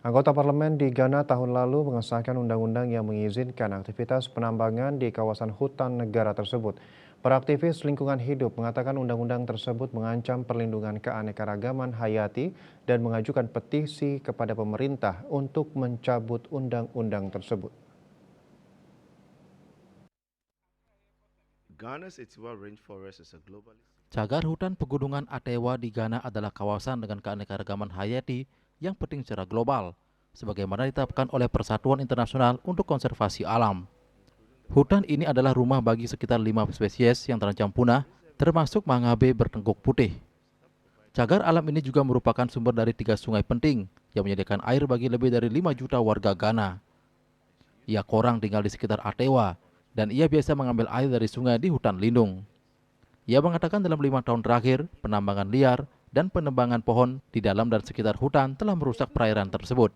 Anggota parlemen di Ghana tahun lalu mengesahkan undang-undang yang mengizinkan aktivitas penambangan di kawasan hutan negara tersebut. Para aktivis lingkungan hidup mengatakan undang-undang tersebut mengancam perlindungan keanekaragaman hayati dan mengajukan petisi kepada pemerintah untuk mencabut undang-undang tersebut. Cagar hutan pegunungan Atewa di Ghana adalah kawasan dengan keanekaragaman hayati yang penting secara global, sebagaimana ditetapkan oleh Persatuan Internasional untuk Konservasi Alam. Hutan ini adalah rumah bagi sekitar 5 spesies yang terancam punah, termasuk mangabe bertengkuk putih. Cagar alam ini juga merupakan sumber dari 3 sungai penting yang menyediakan air bagi lebih dari 5 juta warga Ghana. Ia korang tinggal di sekitar Atewa, dan ia biasa mengambil air dari sungai di hutan lindung. Ia mengatakan dalam 5 tahun terakhir, penambangan liar dan penebangan pohon di dalam dan sekitar hutan telah merusak perairan tersebut.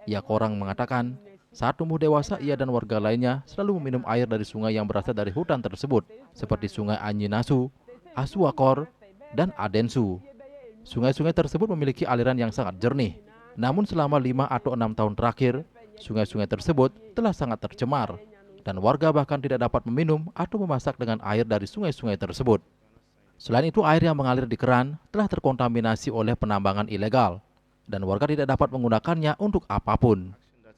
Ia korang mengatakan, saat tumbuh dewasa ia dan warga lainnya selalu meminum air dari sungai yang berasal dari hutan tersebut, seperti sungai Anyinasu, Asuakor, dan Adensu. Sungai-sungai tersebut memiliki aliran yang sangat jernih. Namun selama 5 atau 6 tahun terakhir, sungai-sungai tersebut telah sangat tercemar dan warga bahkan tidak dapat meminum atau memasak dengan air dari sungai-sungai tersebut. Selain itu, air yang mengalir di keran telah terkontaminasi oleh penambangan ilegal dan warga tidak dapat menggunakannya untuk apapun.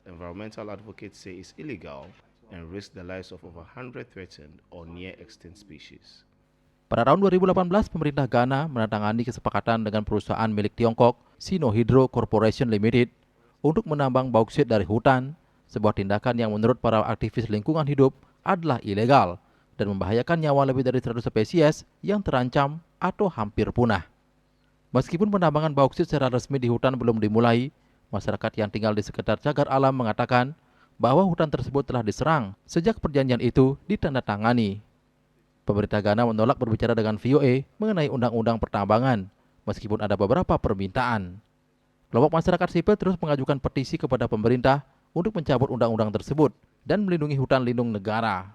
Environmental advocates say is illegal and risk the lives of over 100 threatened or near extinct species. Pada tahun 2018, pemerintah Ghana menandatangani kesepakatan dengan perusahaan milik Tiongkok, Sinohydro Corporation Limited, untuk menambang bauksit dari hutan, sebuah tindakan yang menurut para aktivis lingkungan hidup adalah ilegal dan membahayakan nyawa lebih dari 100 spesies yang terancam atau hampir punah. Meskipun penambangan bauksit secara resmi di hutan belum dimulai, masyarakat yang tinggal di sekitar cagar alam mengatakan bahwa hutan tersebut telah diserang sejak perjanjian itu ditandatangani. Pemerintah Ghana menolak berbicara dengan VOA mengenai undang-undang pertambangan, meskipun ada beberapa permintaan. Kelompok masyarakat sipil terus mengajukan petisi kepada pemerintah untuk mencabut undang-undang tersebut dan melindungi hutan lindung negara.